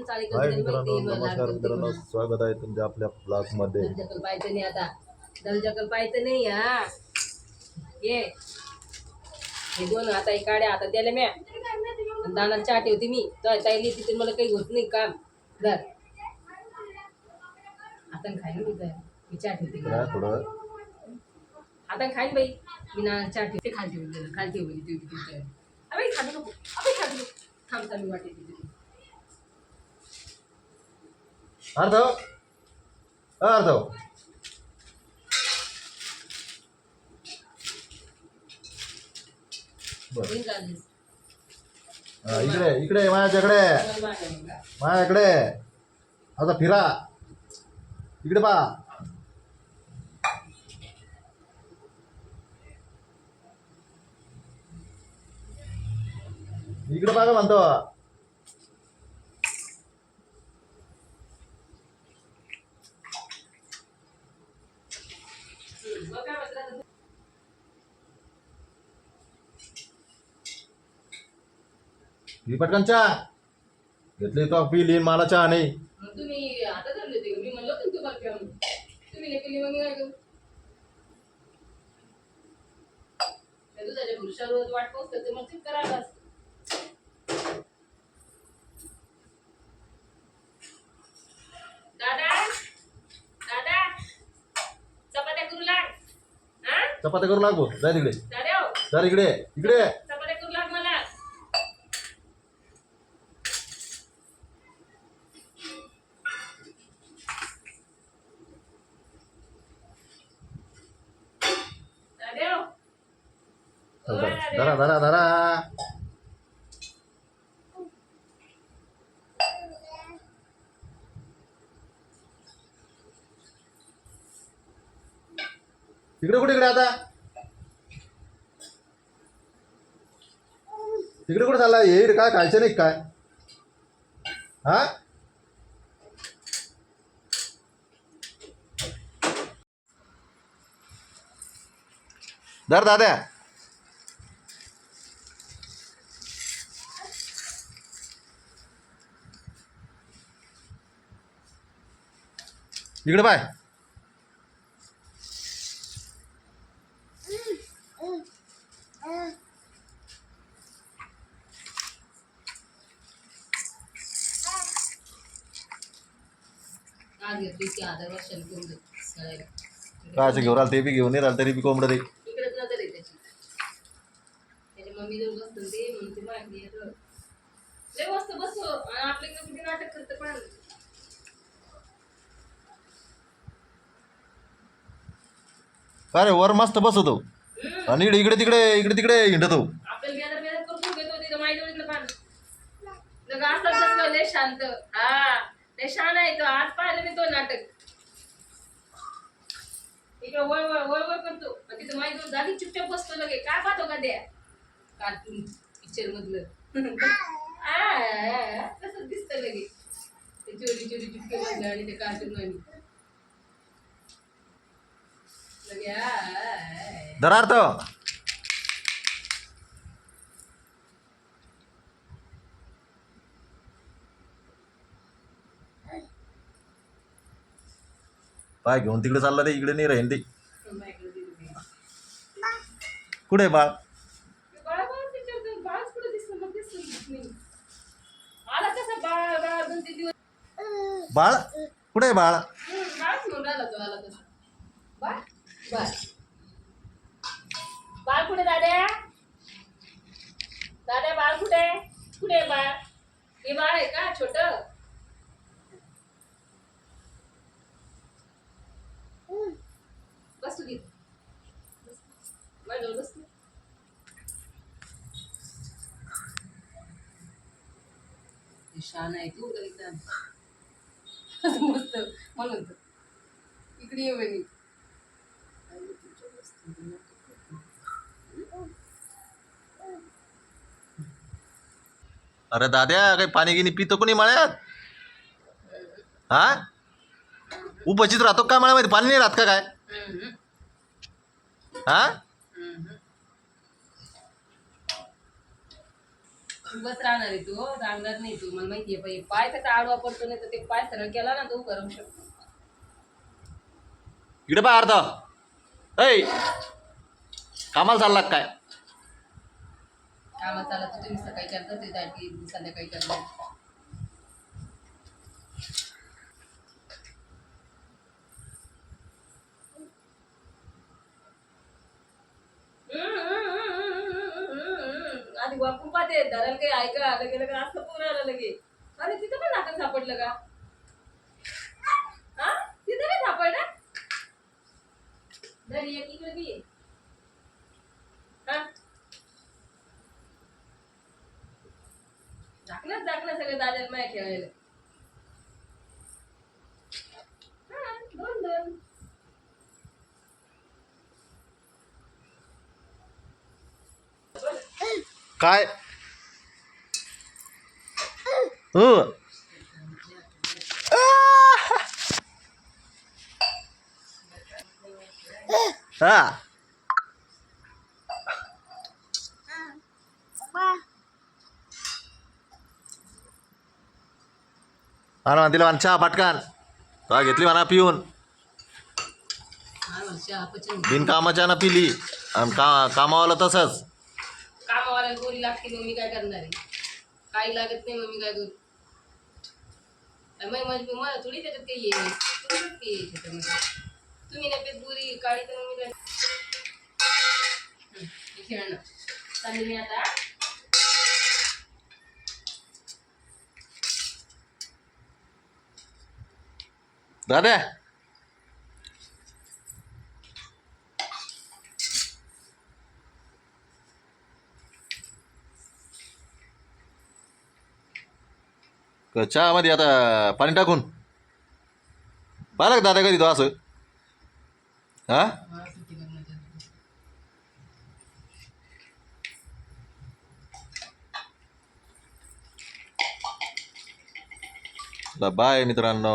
हाय मित्रांनो, नमस्कार मित्रांनो, स्वागत आहे तुमच्या आपल्या ब्लॉग मध्ये. दलजकल पाहायचं नाही आता, दलजकल पाहायचं नाही. हा ये हे दोन आता एक काड्या आता द्यायला म्या दाना चहा ठेवते मी तर ताईली तिथे मला काही होत नाही काम धर आता खाईन मी चहा ठेवते थोडं आता खाईन बाई मी ना चहा ठेवते खालती अबे खाऊ नको थांब मी वाटेल अर्ध इकडे इकडे माझ्याकडे आता फिरा इकडे पा इकडे बघा म्हणतो. ही पटकन चहा घेतली तो पिली मला चहा नाही. तुम्ही आता धरले ते मी म्हणलं होतं तुम्हाला प्या म्हणून तुम्ही नाही केली मग काय करू तुझ्या पुरुषावर वाट पोचत ते मग करायला दादा दादा चपात्या करू लाग चपात्या करू लागो जा तिकडे दादा सर इकडे इकडे चपात्या करू लाग मला धरा धरा धरा तिकडे कुठे इकडे आता तिकडे कुठे चालला येईल काय खायचं नाही काय हा धर दाद्या इकडे बाय काय घेऊन आलं ते बी घेऊन येईल तरी बी कोंबड दे इकडेच नजर आहे त्याची मम्मी जवळ बसतो ते म्हणते मागणी लय मस्त बसतो आणि आपल्याकडे किती नाटक करतं पण अरे वर मस्त बसवतो आणि इकडे तिकडे तिकडे हिंडतो. आपल्याला बेदर करून घेतो तिथं माहिती इकडे पान असं लय शांत हा लय शान आहे तो आज पाहिलं मी तो नाटक इकडे वळ करतो तिथं माहिती जागी चुपचाप बसतो लगे काय पाहतो का द्या कार्टून पिक्चर मधलं तसंच दिसतं लगे ते चोरी चुटके मधलं आणि ते कार्टून मध्ये धरार्थ पाय घेऊन तिकडे चालला ते इकडे नाही राहीन ते कुठे बाळ बाळ कुठे बाळ बाळ कुठे दाद्या बाळ कुठे कुठे बाळ हे बाळ आहे का छोट बस तू बस शान आहे तू एकदम मस्त म्हणून इकडे ये बनी अरे दाद्या काही पाणी गिनी पितो कोणी मळ्यात हा उपचित राहतो काय मळ्यामध्ये पाणी नाही राहत का काय हा उगाच राहणार आहे तू रांगणार नाही तू मला माहितीये पाय त्याचा आडवा पडतो नाही तर ते पाय सरळ केला ना तो उभं राहू शकतो इकडे पाय अर्थ ऐ कामाला चालला का काय कामात चालत तर तुम्ही सकाळी करता ते दाटी संध्याकाळी करणार आधी वाकून पाहते धरायला काही ऐका आलं गेलं का असं पूर्ण आलं लगे अरे तिथं पण नाटक सापडलं का हा तिथं नाही सापडलं धरी एक इकडे बी हा झाकणं सगळे दादाला माय खेळायला हा दोन दोन काय हा म्हणा तिला म्हणा चहा पटकान तो घेतली म्हणा पिऊन बिनकामाच्या ना पिली आणि कामावाला तसंच कामावाला गोरी लागते मग मी काय करणार आहे काही लागत नाही मग मी काय करू मला थोडी त्याच्यात काही येईल तुम्ही नाही पेत गोरी काळी तर मग मी काय खेळणं चालली मी आता दादा चहामध्ये आता पाणी टाकून पाहिलं का दादा कधी तो असं हा बाय मित्रांनो.